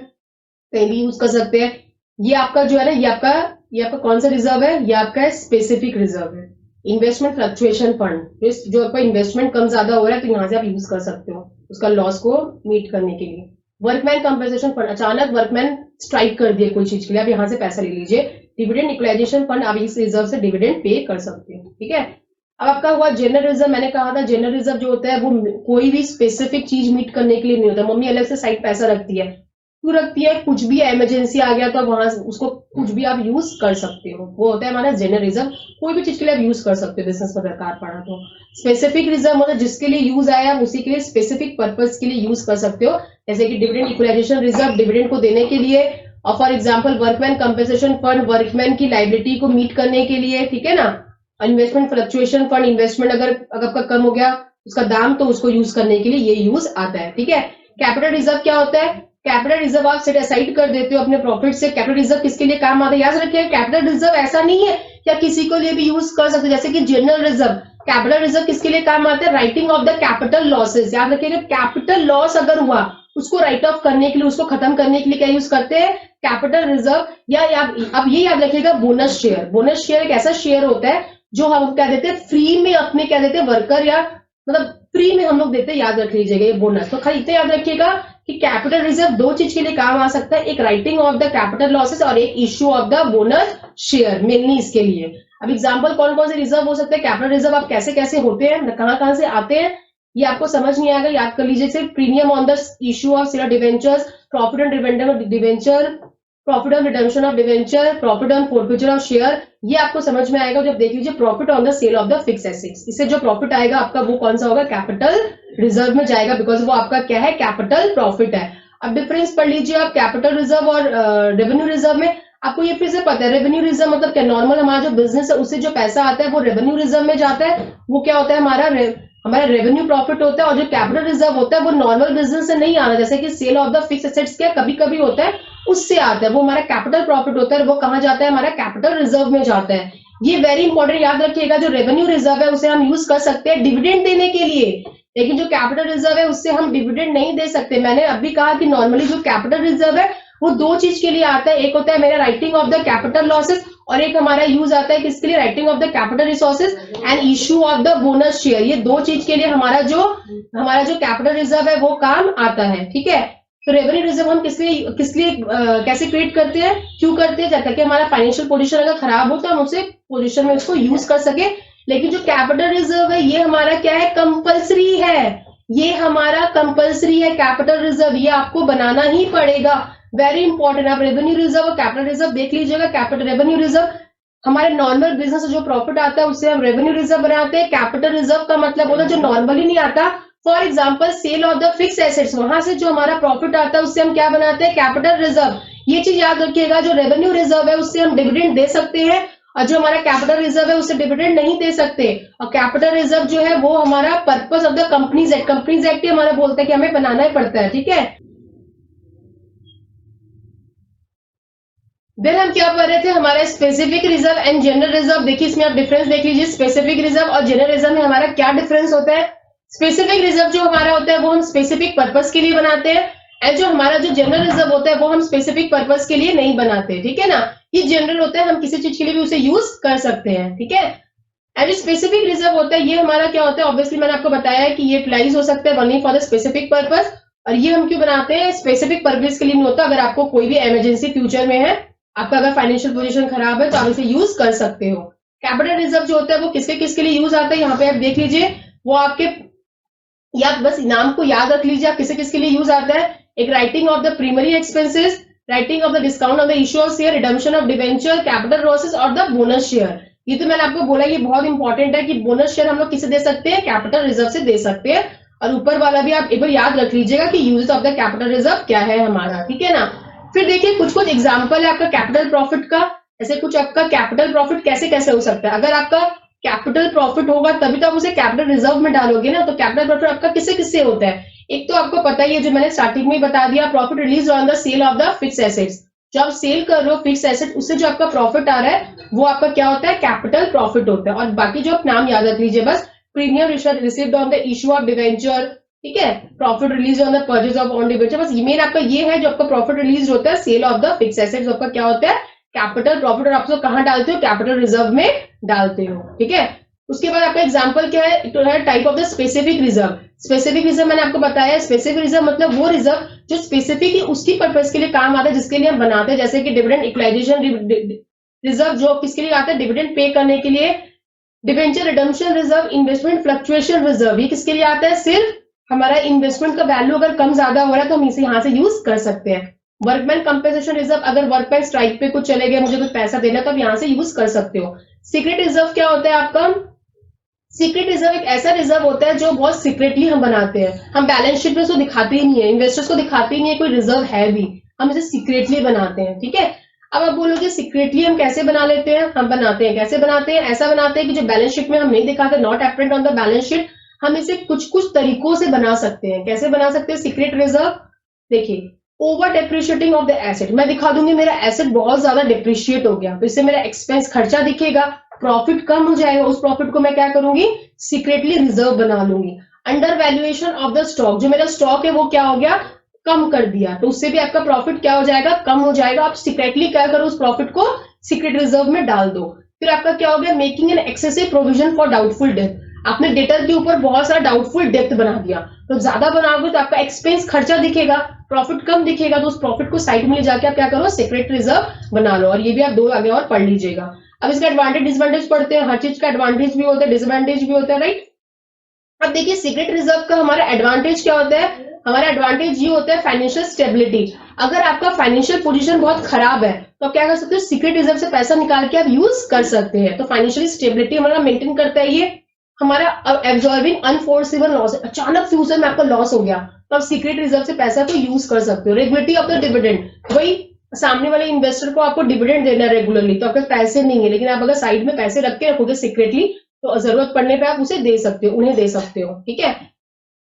कहीं भी यूज कर सकते हैं। ये आपका जो है ना, ये आपका कौन सा रिजर्व है, ये आपका स्पेसिफिक रिजर्व है। इन्वेस्टमेंट फ्लक्चुएशन फंड, जो आपका इन्वेस्टमेंट कम ज्यादा हो रहा है तो यहाँ से आप यूज कर सकते हो उसका लॉस को मीट करने के लिए। वर्कमैन कंपनसेशन फंड, अचानक वर्कमैन स्ट्राइक कर दिए कोई चीज के लिए, आप यहाँ से पैसा ले लीजिए। डिविडेंड इक्वलाइजेशन फंड, आप इस रिजर्व से डिविडेंड पे कर सकते हो। ठीक है। अब आपका हुआ जनरल रिजर्व, मैंने कहा था जनरल रिजर्व जो होता है वो कोई भी स्पेसिफिक चीज मीट करने के लिए नहीं होता, मम्मी अलग से साइड पैसा रखती है, क्यों रखती है? कुछ भी इमरजेंसी आ गया तो वहां उसको कुछ भी आप यूज कर सकते हो, वो होता है हमारा जनरल रिजर्व। कोई भी चीज के लिए आप यूज कर सकते हो, बिजनेस में दरकार पड़ा तो। स्पेसिफिक रिजर्व मतलब जिसके लिए यूज आया आप उसी के लिए स्पेसिफिक पर्पज के लिए यूज कर सकते हो, जैसे कि डिविडेंड इक्वलाइजेशन रिजर्व, डिविडेंड को देने के लिए, और for example workman compensation fund, workman की लाइबिलिटी को मीट करने के लिए, ठीक है ना। इन्वेस्टमेंट फ्लक्चुएशन फंड, इन्वेस्टमेंट अगर आपका कम हो गया उसका दाम, तो उसको यूज करने के लिए ये यूज आता है, ठीक है। कैपिटल रिजर्व क्या होता है? कैपिटल रिजर्व आप सेट असाइड कर देते हो अपने प्रॉफिट से। कैपिटल रिजर्व किसके लिए काम आता है? याद रखिए, कैपिटल रिजर्व ऐसा नहीं है क्या किसी को लिए भी यूज कर सकते, जैसे कि जनरल रिजर्व। कैपिटल रिजर्व किसके लिए काम आता है? Writing of the capital losses. याद रखिएगा, कैपिटल लॉस अगर हुआ उसको राइट ऑफ करने के लिए, उसको खत्म करने के लिए क्या यूज करते हैं? Capital reserve. या अब ये याद रखिएगा, बोनस शेयर। बोनस शेयर एक ऐसा शेयर होता है जो हम क्या देते हैं फ्री में अपने, क्या देते हैं, वर्कर, या मतलब फ्री में हम लोग देते हैं। याद रख लीजिएगा ये बोनस। तो खाली इतना याद रखिएगा कि कैपिटल रिजर्व दो चीज के लिए काम आ सकता है, एक writing of the capital losses और एक issue of the bonus share, mainly इसके लिए। अब एग्जांपल कौन कौन से रिजर्व हो सकते हैं? कैपिटल रिजर्व आप कैसे कैसे होते हैं, कहां से आते हैं, ये आपको समझ नहीं आएगा, याद कर लीजिए। सिर्फ premium on the issue of share debentures, profit on dividend of debenture, profit on redemption of debenture, profit on forfeiture of share, ये आपको समझ में आएगा जब देख लीजिए profit on the sale of the fix assets. इससे जो प्रॉफिट आएगा आपका वो कौन सा होगा? कैपिटल रिजर्व में जाएगा, बिकॉज वो आपका क्या है? कैपिटल प्रॉफिट है। अब डिफरेंस पढ़ लीजिए आप कैपिटल रिजर्व और रेवेन्यू रिजर्व में। आपको ये फिर से पता है, रेवेन्यू रिजर्व मतलब क्या? नॉर्मल हमारा जो बिजनेस है उससे जो पैसा आता है वो रेवेन्यू रिजर्व में जाता है, वो क्या होता है? हमारा रेवेन्यू प्रॉफिट होता है। और जो कैपिटल रिजर्व होता है वो नॉर्मल बिजनेस से नहीं आना, जैसे कि sale of the fix assets क्या कभी कभी होता है उससे आता है, वो हमारा कैपिटल प्रॉफिट होता है, वो कहां जाता है? हमारा कैपिटल रिजर्व में जाता है। ये वेरी इंपॉर्टेंट याद रखिएगा। जो रेवेन्यू रिजर्व है उसे हम यूज कर सकते हैं डिविडेंड देने के लिए, लेकिन जो कैपिटल रिजर्व है उससे हम डिविडेंड नहीं दे सकते। मैंने अभी कहा कि नॉर्मली जो कैपिटल रिजर्व है वो दो चीज के लिए आता है, एक होता है मेरा writing of the capital losses, और एक हमारा यूज आता है किसके लिए? Writing of the capital resources and issue of the bonus share. ये दो चीज के लिए हमारा जो कैपिटल रिजर्व है वो काम आता है, ठीक है। तो रेवेन्यू रिजर्व हम किस लिए कैसे क्रिएट करते हैं, क्यों करते हैं? ताकि हमारा फाइनेंशियल पोजीशन अगर खराब हो तो हम उसे पोजीशन में उसको यूज कर सके। लेकिन जो कैपिटल रिजर्व है ये हमारा क्या है? कंपल्सरी है। ये हमारा कंपल्सरी है कैपिटल रिजर्व, ये आपको बनाना ही पड़ेगा। Very important. आप रेवेन्यू रिजर्व और कैपिटल रिजर्व देख लीजिएगा। कैपिटल रेवेन्यू रिजर्व हमारे नॉर्मल बिजनेस से जो प्रॉफिट आता है उससे हम रेवेन्यू रिजर्व बनाते हैं। कैपिटल रिजर्व का मतलब होता है जो नॉर्मली नहीं आता, for example sale of the fix assets, वहां से जो हमारा प्रॉफिट आता है उससे हम क्या बनाते हैं? Capital reserve. ये चीज याद रखिएगा, जो रेवेन्यू रिजर्व है उससे हम डिविडेंड दे सकते हैं, और जो हमारा कैपिटल रिजर्व है उससे डिविडेंड नहीं दे सकते। और कैपिटल रिजर्व जो है वो हमारा purpose of the companies act, companies act हमारा बोलता है कि हमें बनाना ही पड़ता है, ठीक है। देन हम क्या पढ़ रहे थे? हमारा specific reserve and general reserve. देखिए इसमें आप डिफरेंस देख लीजिए, स्पेसिफिक रिजर्व और जनरल रिजर्व में हमारा क्या डिफरेंस होता है। स्पेसिफिक रिजर्व जो हमारा होता है वो हम स्पेसिफिक पर्पस के लिए बनाते हैं, एंड जो हमारा जो जनरल रिजर्व होता है वो हम स्पेसिफिक पर्पस के लिए नहीं बनाते, ठीक है ना। ये जनरल होता है, हम किसी चीज के लिए भी उसे यूज कर सकते हैं, ठीक है। एंड जो स्पेसिफिक रिजर्व होता है ये हमारा क्या होता है? ऑब्वियसली मैंने आपको बताया है कि ये यूटिलाइज हो सकता है only for the specific purpose. और ये हम क्यों बनाते हैं? स्पेसिफिक पर्पस के लिए नहीं होता। अगर आपको कोई भी इमरजेंसी फ्यूचर में है, आपका अगर फाइनेंशियल पोजीशन खराब है तो आप इसे यूज कर सकते हो। कैपिटल रिजर्व जो होता है वो किसके लिए यूज आता है? यहाँ पे आप देख लीजिए, वो आपके, या बस नाम को याद रख लीजिए आप किसके लिए यूज आता है। एक writing of the primary expenses, writing of the discount of the issue of share, redemption of debenture, capital losses और द बोनस शेयर। ये तो मैंने आपको बोला, ये बहुत इंपॉर्टेंट है कि बोनस शेयर हम लोग किसे दे सकते हैं? कैपिटल रिजर्व से दे सकते हैं। और ऊपर वाला भी आप एक बार याद रख लीजिएगा कि use of the capital reserve क्या है हमारा, ठीक है ना। फिर देखिए कुछ एग्जाम्पल है आपका कैपिटल प्रॉफिट का। ऐसे कुछ आपका कैपिटल प्रॉफिट कैसे कैसे हो सकता है। अगर आपका कैपिटल प्रॉफिट होगा तभी तो आप उसे कैपिटल रिजर्व में डालोगे ना। तो कैपिटल प्रॉफिट आपका किससे होता है? एक तो आपको पता ही है, जो मैंने स्टार्टिंग में बता दिया, profit release on the sale of the fix assets. जो आप सेल कर रहे हो फिक्स एसेट, उससे जो आपका प्रॉफिट आ रहा है वो आपका क्या होता है? कैपिटल प्रॉफिट होता है। और बाकी जो आप नाम याद रख लीजिए बस, premium received on the issue of debenture, ठीक है, profit release on the purchase of on debenture. बस मेन आपका ये है, जो आपका प्रॉफिट रिलीज होता है sale of the fix assets, आपका क्या होता है? Capital profit. और आप उसको कहां डालते हो? कैपिटल रिजर्व में डालते हो, ठीक है। उसके बाद आपका एग्जांपल क्या है? Type of the specific reserve. Specific reserve मैंने आपको बताया, स्पेसिफिक रिजर्व मतलब वो रिजर्व जो स्पेसिफिक उसकी पर्पस के लिए काम आता है, जिसके लिए हम बनाते हैं। जैसे कि डिविडेंड इक्वलाइजेशन रिजर्व जो किसके लिए आता है? डिविडेंड पे करने के लिए। Debenture redemption reserve, investment fluctuation reserve, ये किसके लिए आता है? सिर्फ हमारा इन्वेस्टमेंट का वैल्यू अगर कम ज्यादा हो रहा है तो हम इसे यहां से यूज कर सकते हैं। वर्कमैन कंपेंसेशन रिजर्व, अगर वर्कमैन स्ट्राइक पे कुछ चले गए, मुझे कुछ पैसा देना, तो आप यहां से यूज कर सकते हो। सीक्रेट रिजर्व क्या होता है आपका? सीक्रेट रिजर्व एक ऐसा रिजर्व होता है जो बहुत सीक्रेटली हम बनाते हैं, हम बैलेंस शीट में उसको दिखाते ही नहीं है, इन्वेस्टर्स को दिखाते ही नहीं है कोई रिजर्व है भी, हम इसे सीक्रेटली बनाते हैं, ठीक है। अब आप बोलोगे सीक्रेटली हम कैसे बना लेते हैं? हम बनाते हैं, कैसे बनाते हैं? ऐसा बनाते हैं कि जो बैलेंस शीट में हम नहीं दिखाते, not apparent on the balance sheet, हम इसे कुछ कुछ तरीकों से बना सकते हैं। कैसे बना सकते हैं सीक्रेट रिजर्व? देखिए, over depreciating of the asset, मैं दिखा दूंगी मेरा एसेट बहुत ज्यादा डिप्रिशिएट हो गया, तो इससे मेरा एक्सपेंस खर्चा दिखेगा, प्रॉफिट कम हो जाएगा, उस प्रॉफिट को मैं क्या करूंगी? सीक्रेटली रिजर्व बना लूंगी। Under valuation of the stock, जो मेरा स्टॉक है वो क्या हो गया? कम कर दिया, तो उससे भी आपका प्रॉफिट क्या हो जाएगा? कम हो जाएगा। आप सीक्रेटली क्या करो? उस प्रॉफिट को सीक्रेट रिजर्व में डाल दो। फिर आपका क्या हो गया? Making an excessive provision for doubtful debt, आपने डेटर के ऊपर बहुत सारा डाउटफुल डेप्थ बना दिया, तो ज्यादा बनाओगे तो आपका एक्सपेंस खर्चा दिखेगा, प्रॉफिट कम दिखेगा, तो उस प्रॉफिट को साइड में ले जाके आप क्या करो? सीक्रेट रिजर्व बना लो। और ये भी आप दो आगे और पढ़ लीजिएगा। अब इसका एडवांटेज डिसएडवांटेज पढ़ते हैं। हर चीज का एडवांटेज भी होता है, डिसएडवांटेज भी होता है, राइट। अब देखिए सीक्रेट रिजर्व का हमारा एडवांटेज क्या होता है? हमारा एडवांटेज ये होता है फाइनेंशियल स्टेबिलिटी। अगर आपका फाइनेंशियल पोजीशन बहुत खराब है तो आप क्या कर सकते हो? सीक्रेट रिजर्व से पैसा निकाल के आप यूज कर सकते हैं, तो फाइनेंशियल स्टेबिलिटी हमारा मेंटेन करता है ये। हमारा एब्जॉर्बिंग अनफोर्सेबल लॉस, अचानक फ्यूचर में आपका लॉस हो गया तो आप सीक्रेट रिजर्व से पैसा को यूज कर सकते हो। रेगुलेटरी ऑफ द डिविडेंड, वही सामने वाले इन्वेस्टर को आपको डिविडेंड देना है रेगुलरली, तो आपके पैसे नहीं है, लेकिन आप अगर साइड में पैसे रख के रखोगे सीक्रेटली तो जरूरत पड़ने पे आप उसे दे सकते हो, उन्हें दे सकते हो, ठीक है।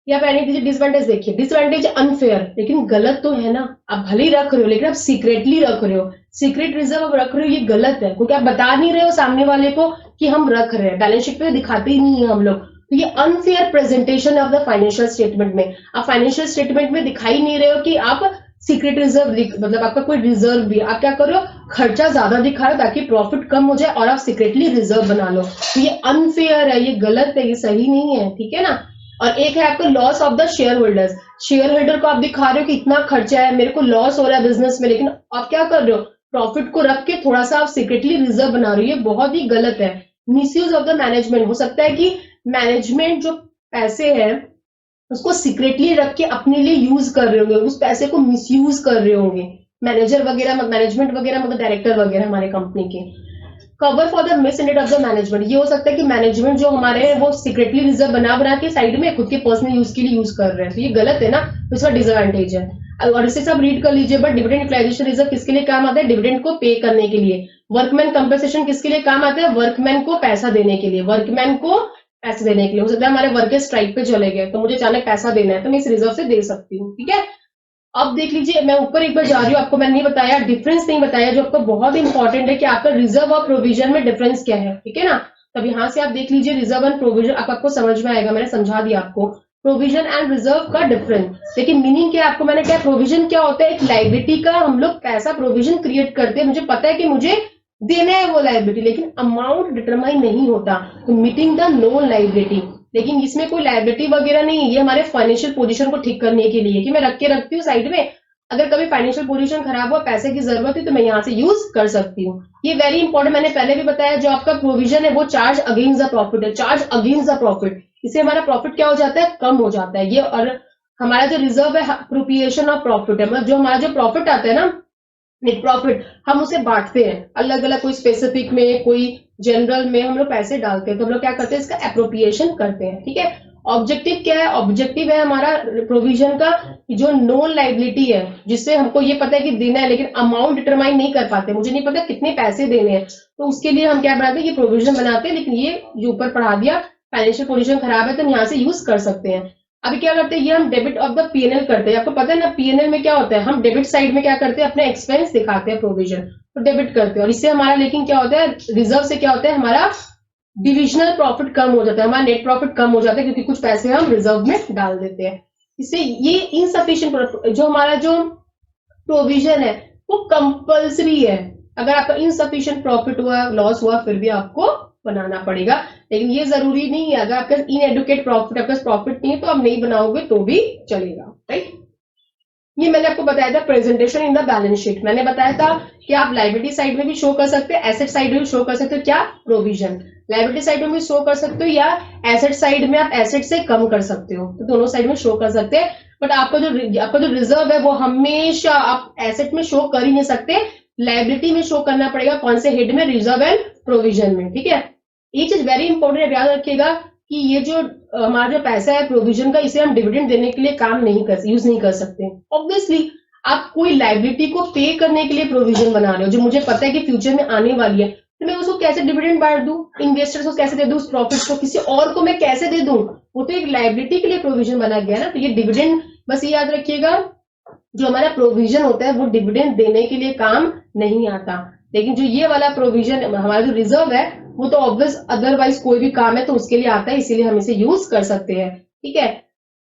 या पहले दीजिए डिसएडवांटेज। देखिए डिसएडवांटेज अनफेयर, लेकिन गलत तो है ना, आप भले ही रख रहे हो लेकिन आप सीक्रेटली रख रहे हो, सीक्रेट रिजर्व आप रख रहे हो, ये गलत है क्योंकि आप बता नहीं रहे हो सामने वाले को कि हम रख रहे हैं, बैलेंस शीट पे दिखाते ही नहीं है हम लोग, तो ये unfair presentation of the financial statement में, आप फाइनेंशियल स्टेटमेंट में दिखाई नहीं रहे हो कि आप सीक्रेट रिजर्व, मतलब आपका कोई रिजर्व भी, आप क्या करो? खर्चा ज्यादा दिखा रहे हो ताकि प्रॉफिट कम हो जाए और आप सीक्रेटली रिजर्व बना लो, तो ये अनफेयर है, ये गलत है, ये सही नहीं है, ठीक है ना। और एक है आपका loss of the share holders, share holder को आप दिखा रहे हो कि इतना खर्चा है, मेरे को लॉस हो रहा है बिजनेस में, लेकिन आप क्या कर रहे हो? प्रॉफिट को रख के थोड़ा सा आप सीक्रेटली रिजर्व बना रहे हो, ये बहुत ही गलत है। मिसयूज ऑफ द मैनेजमेंट, हो सकता है कि मैनेजमेंट जो पैसे है उसको सीक्रेटली रख के अपने लिए यूज कर रहे होंगे, उस पैसे को मिसयूज कर रहे होंगे मैनेजर वगैरह, मैनेजमेंट वगैरह, मतलब डायरेक्टर वगैरह हमारे कंपनी के। Cover for the miss intent of the management, ये हो सकता है कि मैनेजमेंट जो हमारे हैं वो सीक्रेटली रिजर्व बना के साइड में खुद के पर्सनल यूज के लिए यूज कर रहे हैं, तो ये गलत है ना, तो इसका डिसएडवांटेज है। और इसे सब रीड कर लीजिए। बट डिविडेंड यूटिलाइजेशन रिजर्व किसके लिए काम आता है? डिविडेंड को पे करने के लिए। वर्कमैन कंपेंसेशन किसके लिए काम आता है? वर्कमैन को पैसा देने के लिए, वर्कमैन को पैसे देने के लिए। हो सकता है हमारे वर्कर्स स्ट्राइक पे चले गए तो मुझे अचानक पैसा देना है, तो मैं इस रिजर्व से दे सकती हूँ, ठीक है। अब देख लीजिए, मैं ऊपर एक बार जा रही हूँ, आपको मैंने नहीं बताया, डिफरेंस नहीं बताया जो आपको बहुत इंपॉर्टेंट है कि आपका रिजर्व और प्रोविजन में डिफरेंस क्या है, ठीक है ना। तब यहां से आप देख लीजिए रिजर्व एंड प्रोविजन, आपको समझ में आएगा, मैंने समझा दिया आपको प्रोविजन एंड रिजर्व का डिफरेंस। लेकिन मीनिंग क्या है आपको मैंने क्या, प्रोविजन क्या होता है? एक लाइबिलिटी का हम लोग पैसा प्रोविजन क्रिएट करते हैं, मुझे पता है कि मुझे देना है वो लाइबिलिटी, लेकिन अमाउंट डिटरमाइन नहीं होता, तो मीटिंग द नोन लाइबिलिटी। लेकिन इसमें कोई लाइबिलिटी वगैरह नहीं है, ये हमारे फाइनेंशियल पोजीशन को ठीक करने के लिए कि मैं रख के रखती हूँ साइड में, अगर कभी फाइनेंशियल पोजीशन खराब हुआ, पैसे की जरूरत है, तो मैं यहाँ से यूज कर सकती हूँ। ये वेरी इंपॉर्टेंट, मैंने पहले भी बताया, जो आपका प्रोविजन है वो चार्ज अगेंस्ट द प्रॉफिट है, चार्ज अगेंस्ट द प्रॉफिट, इससे हमारा प्रॉफिट क्या हो जाता है? कम हो जाता है ये। और हमारा जो रिजर्व है अप्रोप्रिएशन ऑफ प्रॉफिट है, मतलब जो हमारा जो प्रॉफिट आता है ना, नेट प्रॉफिट, हम उसे बांटते हैं अलग अलग, कोई स्पेसिफिक में, कोई जनरल में, हम लोग पैसे डालते हैं, तो हम लोग क्या करते हैं? इसका एप्रोप्रिएशन करते हैं, ठीक है। ऑब्जेक्टिव क्या है? ऑब्जेक्टिव है हमारा प्रोविजन का जो नोन लाइबिलिटी है, जिससे हमको ये पता है कि देना है लेकिन अमाउंट डिटरमाइन नहीं कर पाते, मुझे नहीं पता कितने पैसे देने हैं, तो उसके लिए हम क्या बनाते हैं? ये प्रोविजन बनाते हैं। लेकिन ये जो ऊपर पढ़ा दिया, फाइनेंशियल पोजीशन खराब है तो हम यहाँ से यूज कर सकते हैं। अभी क्या करते हैं? ये हम डेबिट ऑफ द पीएनएल करते हैं, आपको पता है ना पीएनएल में क्या होता है? हम डेबिट साइड में क्या करते हैं? अपने एक्सपेंस दिखाते हैं, प्रोविजन तो डेबिट करते हैं, और इससे हमारा लेकिन क्या होता है? रिजर्व से क्या होता है? हमारा डिविजनल प्रॉफिट कम हो जाता है, हमारा नेट प्रॉफिट कम हो जाता है, क्योंकि कुछ पैसे हम रिजर्व में डाल देते हैं। इससे ये इनसफिशिएंट, जो हमारा जो प्रोविजन है वो कंपल्सरी है, अगर आपका इनसफिशिएंट प्रॉफिट हुआ, लॉस हुआ, फिर भी आपको बनाना पड़ेगा। लेकिन ये जरूरी नहीं है, अगर आपका इनएडुकेट प्रॉफिट, आपका प्रॉफिट नहीं है तो आप नहीं बनाओगे तो भी चलेगा, राइट। ये मैंने आपको बताया था presentation in the balance sheet, मैंने बताया था कि आप लायबिलिटी साइड में भी शो कर सकते हैं, एसेट साइड में भी शो कर सकते हो, क्या? प्रोविजन। लायबिलिटी साइड में भी शो कर सकते हो, या एसेट साइड में आप एसेट से कम कर सकते हो, तो दोनों साइड में शो कर सकते हैं। बट आपका जो रिजर्व है वो हमेशा आप एसेट में शो कर ही नहीं सकते, लायबिलिटी में शो करना पड़ेगा। कौन से हेड में? रिजर्व एंड प्रोविजन में। ठीक है, ये चीज वेरी इंपॉर्टेंट है, याद रखिएगा कि ये जो हमारा जो पैसा है प्रोविजन का, इसे हम डिविडेंड देने के लिए यूज नहीं कर सकते। ऑब्वियसली आप कोई लायबिलिटी को पे करने के लिए प्रोविजन बना रहे हो जो मुझे पता है कि फ्यूचर में आने वाली है, तो मैं उसको कैसे डिविडेंड बांट दूं, इन्वेस्टर्स को कैसे दे दूं, उस प्रॉफिट को किसी और को मैं कैसे दे दूं? वो तो एक लायबिलिटी के लिए प्रोविजन बना गया ना। तो ये डिविडेंड, बस ये याद रखिएगा, जो हमारा प्रोविजन होता है वो डिविडेंड देने के लिए काम नहीं आता, लेकिन जो ये वाला प्रोविजन हमारा जो रिजर्व है वो तो ऑब्वियस अदरवाइज कोई भी काम है तो उसके लिए आता है, इसीलिए हम इसे यूज कर सकते हैं। ठीक है,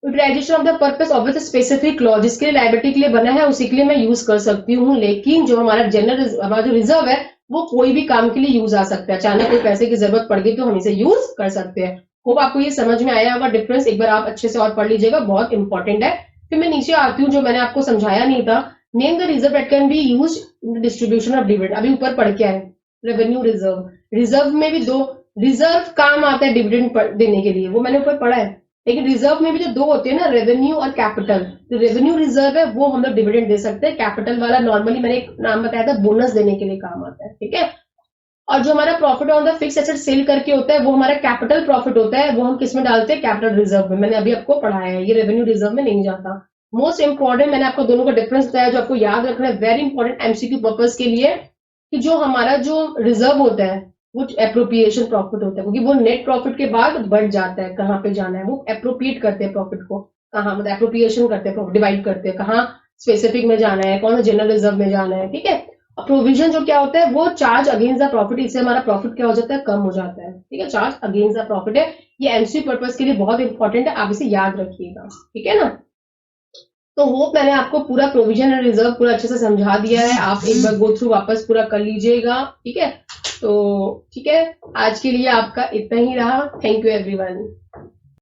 utilisation of the purpose obvious specific clause, जिसके लिए लायबिलिटी के लिए बना है उसी के लिए मैं यूज कर सकती हूँ, लेकिन जो हमारा हमारा जो रिजर्व है वो कोई भी काम के लिए यूज आ सकता है। अचानक कोई पैसे की जरूरत पड़ गई तो हम इसे यूज कर सकते हैं। होप आपको ये समझ में आया होगा डिफरेंस, एक बार आप अच्छे से और पढ़ लीजिएगा, बहुत इंपॉर्टेंट है। फिर मैं नीचे आती हूँ, जो मैंने आपको समझाया नहीं था, name the reserve that can be use in the distribution of dividend. अभी ऊपर पढ़ के आए रेवेन्यू रिजर्व, रिजर्व में भी दो रिजर्व काम आता है डिविडेंड देने के लिए, वो मैंने ऊपर पढ़ा है, लेकिन रिजर्व में भी जो दो होते हैं ना, रेवेन्यू और कैपिटल। तो रेवेन्यू रिजर्व है वो हम लोग डिविडेंड दे सकते हैं, कैपिटल वाला नॉर्मली मैंने एक नाम बताया था बोनस देने के लिए काम आता है। ठीक है, और जो हमारा profit on the fix asset sale करके होता है वो हमारा कैपिटल प्रॉफिट होता है, वो हम किस में डालते हैं? कैपिटल रिजर्व में। मैंने अभी आपको पढ़ाया है, ये रेवेन्यू रिजर्व में नहीं जाता। मोस्ट इंपॉर्टेंट, मैंने आपको दोनों का डिफरेंस बताया जो आपको याद रखना है, वेरी इंपॉर्टेंट एमसीक्यू पर्पज के लिए, कि जो हमारा जो रिजर्व होता है वो एप्रोप्रिएशन प्रॉफिट होता है, क्योंकि वो नेट प्रॉफिट के बाद बढ़ जाता है। कहाँ पे जाना है? वो एप्रोप्रिएट करते हैं प्रॉफिट को, कहाँ मतलब एप्रोप्रिएशन करते हैं, डिवाइड करते हैं, कहाँ स्पेसिफिक में जाना है, कौन सा जनरल रिजर्व में जाना है। ठीक है, प्रोविजन जो क्या होता है वो चार्ज अगेंस्ट द प्रॉफिट, इससे हमारा प्रॉफिट क्या हो जाता है? कम हो जाता है। ठीक है, चार्ज अगेंस्ट द प्रॉफिट है, ये एमसीक्यू पर्पज के लिए बहुत इंपॉर्टेंट है, आप इसे याद रखिएगा। ठीक है ना, तो होप मैंने आपको पूरा प्रोविजन एंड रिजर्व पूरा अच्छे से समझा दिया है, आप एक बार गो थ्रू वापस पूरा कर लीजिएगा। ठीक है, तो ठीक है, आज के लिए आपका इतना ही रहा। Thank you everyone.